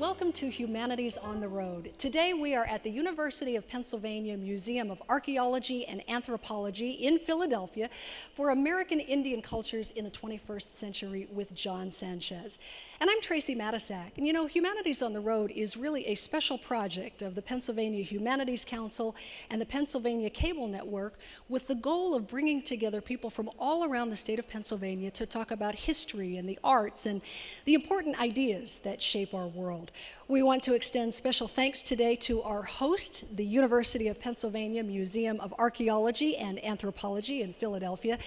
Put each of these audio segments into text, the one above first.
welcome to Humanities on the Road. Today we are at the University of Pennsylvania Museum of Archaeology and Anthropology in Philadelphia for American Indian Cultures in the 21st Century with John Sanchez. And I'm Tracy Matisak. And you know, Humanities on the Road is really a special project of the Pennsylvania Humanities Council and the Pennsylvania Cable Network with the goal of bringing together people from all around the state of Pennsylvania to talk about history and the arts and the important ideas that shape our world. We want to extend special thanks today to our host, the University of Pennsylvania Museum of Archaeology and Anthropology in Philadelphia.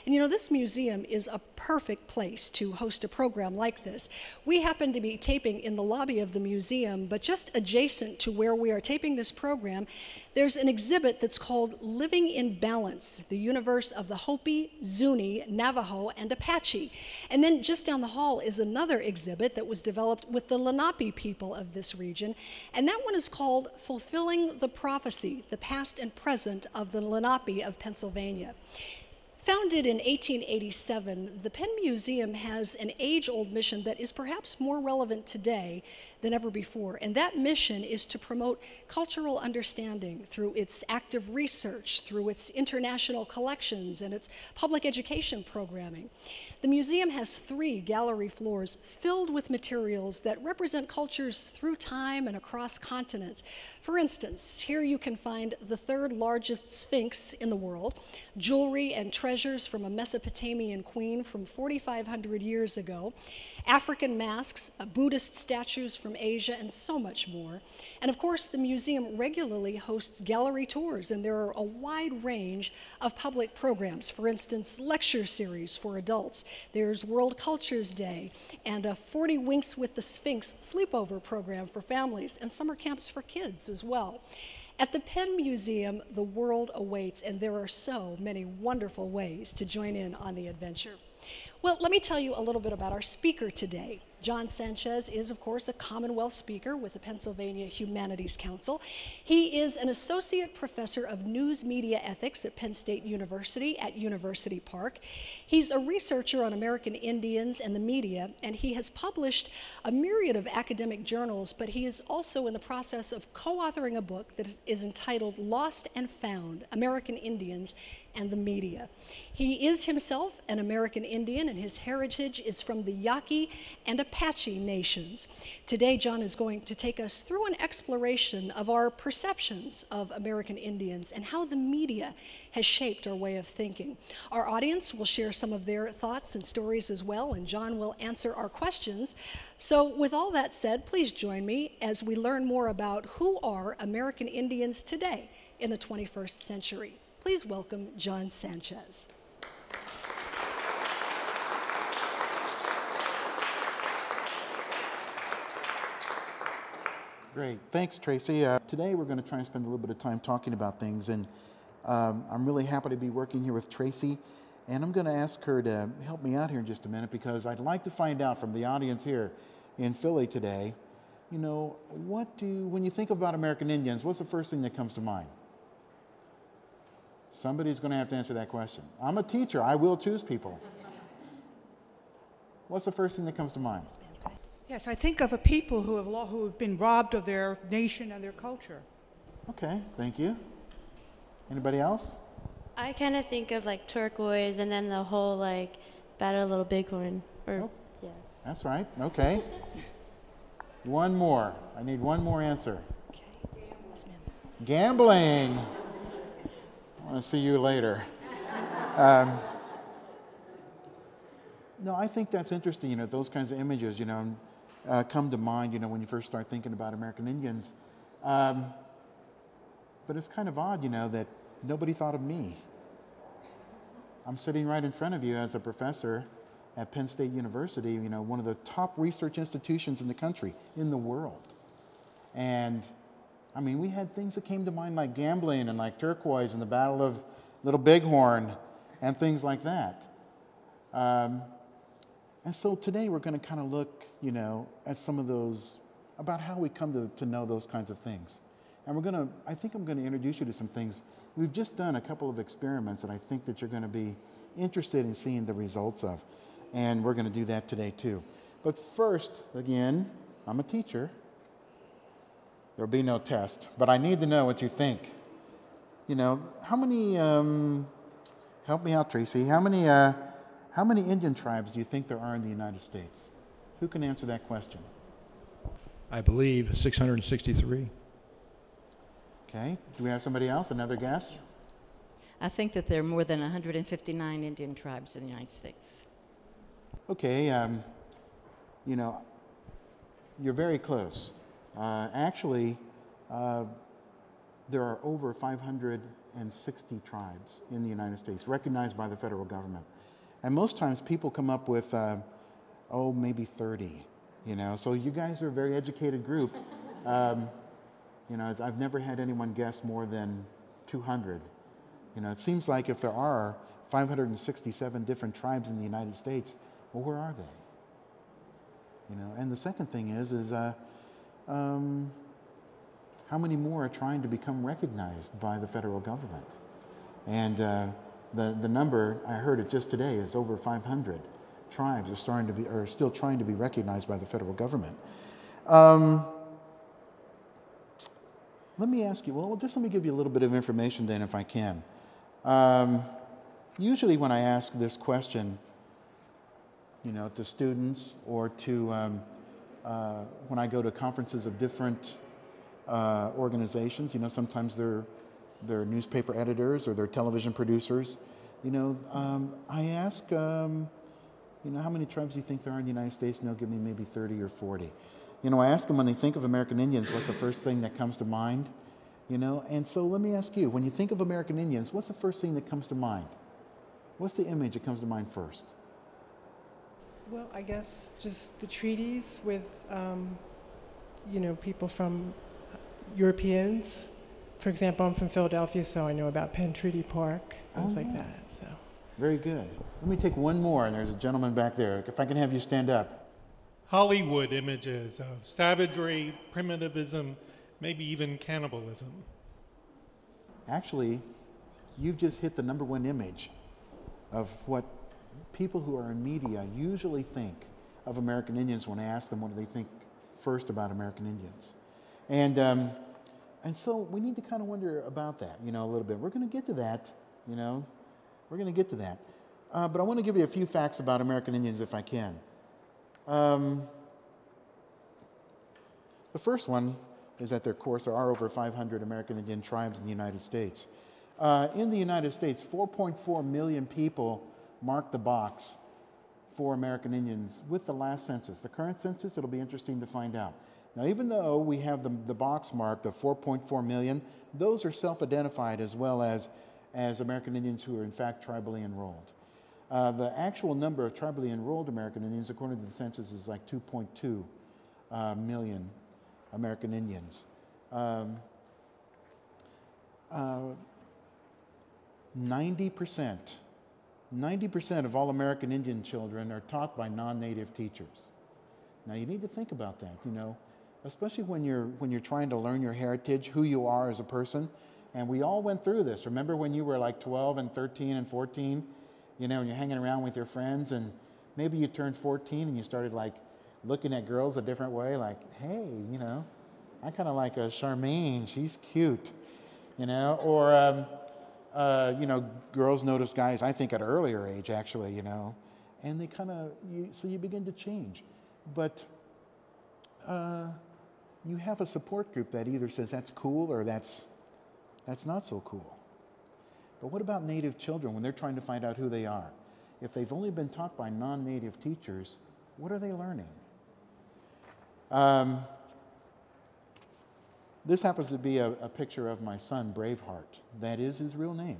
And you know, this museum is a perfect place to host a program like this. We happen to be taping in the lobby of the museum, but just adjacent to where we are taping this program, there's an exhibit that's called Living in Balance, the universe of the Hopi, Zuni, Navajo, and Apache. And then just down the hall is another exhibit that was developed with the Lenape people of this region, and that one is called Fulfilling the Prophecy, the Past and Present of the Lenape of Pennsylvania. Founded in 1887, the Penn Museum has an age-old mission that is perhaps more relevant today than ever before, and that mission is to promote cultural understanding through its active research, through its international collections, and its public education programming. The museum has 3 gallery floors filled with materials that represent cultures through time and across continents. For instance, here you can find the 3rd largest sphinx in the world, jewelry and treasures from a Mesopotamian queen from 4,500 years ago, African masks, Buddhist statues from Asia, and so much more. And of course, the museum regularly hosts gallery tours, and there are a wide range of public programs. For instance, lecture series for adults. There's World Cultures Day, and a 40 Winks with the Sphinx sleepover program for families, and summer camps for kids as well. At the Penn Museum, the world awaits, and there are so many wonderful ways to join in on the adventure. Well, let me tell you a little bit about our speaker today. John Sanchez is, of course, a Commonwealth speaker with the Pennsylvania Humanities Council. He is an associate professor of news media ethics at Penn State University at University Park. He's a researcher on American Indians and the media, and he has published a myriad of academic journals, but he is also in the process of co-authoring a book that is entitled Lost and Found: American Indians and the Media. He is himself an American Indian, and his heritage is from the Yaqui and Apache nations. Today, John is going to take us through an exploration of our perceptions of American Indians and how the media has shaped our way of thinking. Our audience will share some of their thoughts and stories as well, and John will answer our questions. So with all that said, please join me as we learn more about who are American Indians today in the 21st century. Please welcome John Sanchez. Great. Thanks, Tracy. Today we're going to try and spend a little bit of time talking about things, and I'm really happy to be working here with Tracy, and I'm going to ask her to help me out here in just a minute, because I'd like to find out from the audience here in Philly today, you know, when you think about American Indians, what's the first thing that comes to mind? Somebody's going to have to answer that question. I'm a teacher. I will choose people. What's the first thing that comes to mind? Yes, I think of a people who have been robbed of their nation and their culture. Okay, thank you. Anybody else? I kind of think of like turquoise and then the whole like Battle of Little Bighorn. Yeah. That's right. Okay. One more. I need one more answer. Okay. Gambling. I want to see you later. No, I think that's interesting. You know, those kinds of images, you know, come to mind, you know, when you first start thinking about American Indians. But it's kind of odd, you know, that nobody thought of me. I'm sitting right in front of you as a professor at Penn State University, you know, one of the top research institutions in the country, in the world. And I mean, we had things that came to mind like gambling and like turquoise and the Battle of Little Bighorn and things like that. And so today we're going to kind of look, you know, at some of those, about how we come to know those kinds of things. And I think I'm going to introduce you to some things. We've just done a couple of experiments that I think that you're going to be interested in seeing the results of. And we're going to do that today too. But first, again, I'm a teacher. There'll be no test, but I need to know what you think. You know, how many, help me out, Tracy, how many Indian tribes do you think there are in the United States? Who can answer that question? I believe 663. Okay, do we have somebody else, another guess? I think that there are more than 159 Indian tribes in the United States. Okay, you know, you're very close. Actually, there are over 560 tribes in the United States recognized by the federal government. And most times people come up with, oh, maybe 30, you know. So you guys are a very educated group. You know, I've never had anyone guess more than 200. You know, it seems like if there are 567 different tribes in the United States, well, where are they? You know, and the second thing is how many more are trying to become recognized by the federal government? And the number, I heard it just today, is over 500 tribes are still trying to be recognized by the federal government. Let me ask you, well, just let me give you a little bit of information then, if I can. Usually when I ask this question, you know, to students or to when I go to conferences of different organizations, you know, sometimes they're newspaper editors or they're television producers. You know, I ask, you know, how many tribes do you think there are in the United States? And they'll give me maybe 30 or 40. You know, I ask them when they think of American Indians, what's the first thing that comes to mind? You know, and so let me ask you, when you think of American Indians, what's the first thing that comes to mind? What's the image that comes to mind first? Well, I guess just the treaties with, you know, people from Europeans. For example, I'm from Philadelphia, so I know about Penn Treaty Park, things like that. So. Very good. Let me take one more, and there's a gentleman back there. If I can have you stand up. Hollywood images of savagery, primitivism, maybe even cannibalism. Actually, you've just hit the #1 image of what people who are in media usually think of American Indians when I ask them what do they think first about American Indians. And so we need to kind of wonder about that, you know, a little bit. We're going to get to that, you know. We're going to get to that. But I want to give you a few facts about American Indians if I can. The first one is that, of course, there are over 500 American Indian tribes in the United States. In the United States, 4.4 million people marked the box for American Indians with the last census. The current census, it'll be interesting to find out. Now, even though we have the box marked of 4.4 million, those are self-identified as well as American Indians who are in fact tribally enrolled. The actual number of tribally enrolled American Indians, according to the census, is like 2.2 million American Indians. 90% of all American Indian children are taught by non-native teachers. Now you need to think about that, you know, especially when you're trying to learn your heritage, who you are as a person. And we all went through this. Remember when you were like 12 and 13 and 14, you know, and you're hanging around with your friends, and maybe you turned 14 and you started like looking at girls a different way, like, hey, you know, I kind of like a Charmaine, she's cute, you know, or you know, girls notice guys, I think at an earlier age actually, you know, and they kind of, so you begin to change. But you have a support group that either says that's cool or that's not so cool. But what about native children when they're trying to find out who they are? If they've only been taught by non-native teachers, what are they learning? This happens to be a picture of my son, Braveheart. That is his real name.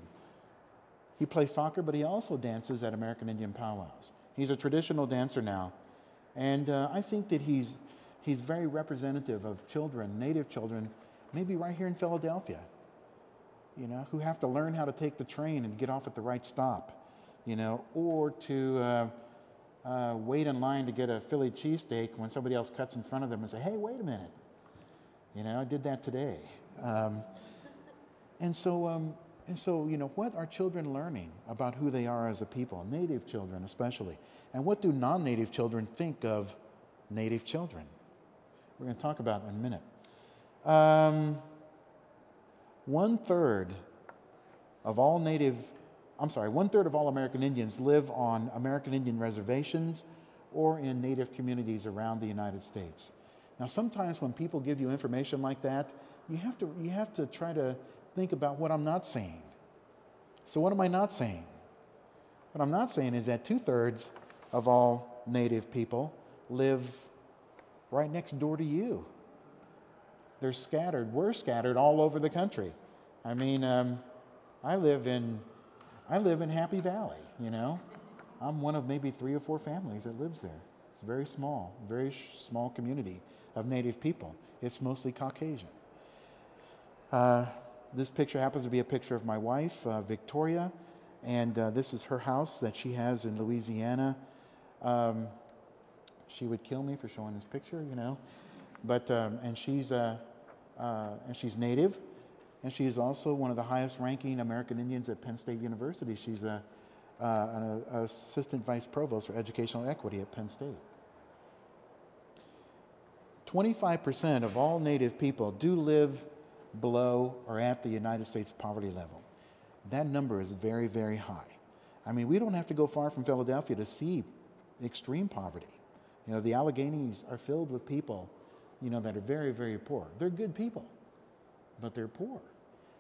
He plays soccer, but he also dances at American Indian powwows. He's a traditional dancer now. And I think that he's very representative of children, native children, maybe right here in Philadelphia, you know, who have to learn how to take the train and get off at the right stop, you know, or to wait in line to get a Philly cheesesteak when somebody else cuts in front of them and say, hey, wait a minute. You know, I did that today. And so, you know, what are children learning about who they are as a people, native children especially? And what do non-native children think of native children? We're going to talk about it in a minute. 1/3 of all one-third of all American Indians live on American Indian reservations or in Native communities around the United States. Now, sometimes when people give you information like that, you have to try to think about what I'm not saying. So what am I not saying? What I'm not saying is that 2/3 of all Native people live right next door to you. We're scattered all over the country. I mean, I live in Happy Valley, you know. I'm one of maybe 3 or 4 families that lives there. It's a very small community of Native people. It's mostly Caucasian. This picture happens to be a picture of my wife, Victoria, and this is her house that she has in Louisiana. She would kill me for showing this picture, you know, but and she's Native, and she is also one of the highest-ranking American Indians at Penn State University. She's an assistant vice provost for educational equity at Penn State. 25% of all Native people do live below or at the United States poverty level. That number is very, very high. I mean, we don't have to go far from Philadelphia to see extreme poverty. You know, the Alleghenies are filled with people, you know, that are very, very poor. They're good people, but they're poor.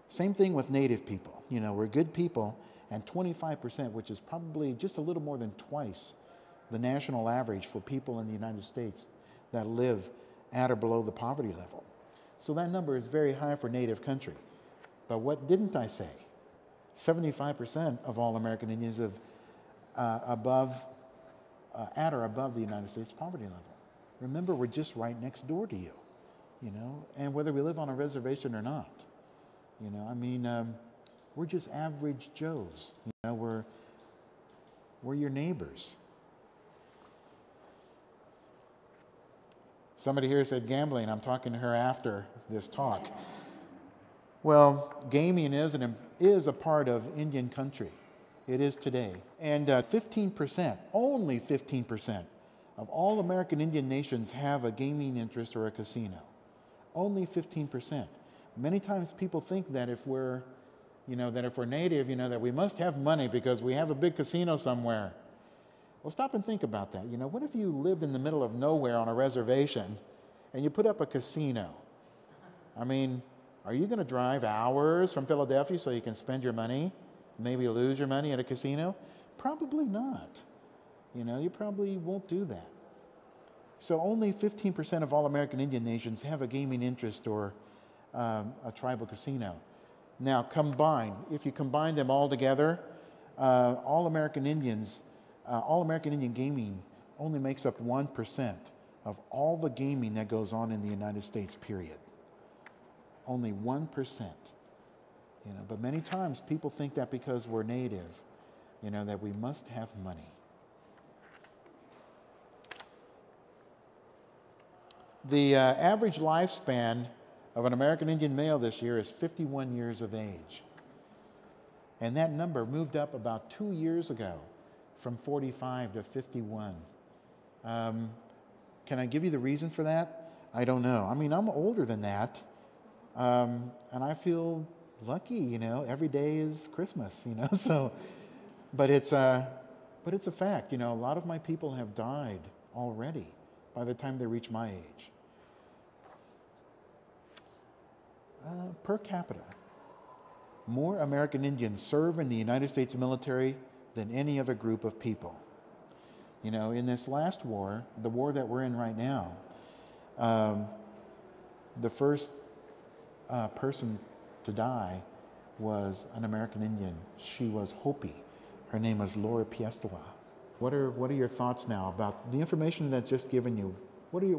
Same thing with Native people. You know, we're good people, and 25%, which is probably just a little more than twice the national average for people in the United States that live at or below the poverty level. So that number is very high for Native country. But what didn't I say? 75% of all American Indians live at or above the United States poverty level. Remember, we're just right next door to you, you know, and whether we live on a reservation or not, you know, I mean, we're just average Joes, you know, we're your neighbors. Somebody here said gambling. I'm talking to her after this talk. Well, gaming is a part of Indian country. It is today. And 15%, only 15% of all American Indian nations have a gaming interest or a casino. Only 15%. Many times people think that if we're Native, you know, that we must have money because we have a big casino somewhere. Well, stop and think about that. You know, what if you lived in the middle of nowhere on a reservation and you put up a casino? I mean, are you going to drive hours from Philadelphia so you can spend your money, maybe lose your money at a casino? Probably not. You know, you probably won't do that. So only 15% of all American Indian nations have a gaming interest or a tribal casino. Now, if you combine them all together, all American Indian gaming only makes up 1% of all the gaming that goes on in the United States, period. Only 1%. You know, but many times people think that because we're Native, you know, that we must have money. The average lifespan of an American Indian male this year is 51 years of age. And that number moved up about 2 years ago from 45 to 51. Can I give you the reason for that? I don't know. I mean, I'm older than that. And I feel lucky, you know, every day is Christmas, you know, so, but it's a fact, you know, a lot of my people have died already by the time they reach my age. Per capita, more American Indians serve in the United States military than any other group of people. You know, in this last war, the war that we're in right now, the first person to die was an American Indian. She was Hopi. Her name was Laura Piestewa. What are your thoughts now about the information that's just given you? What do you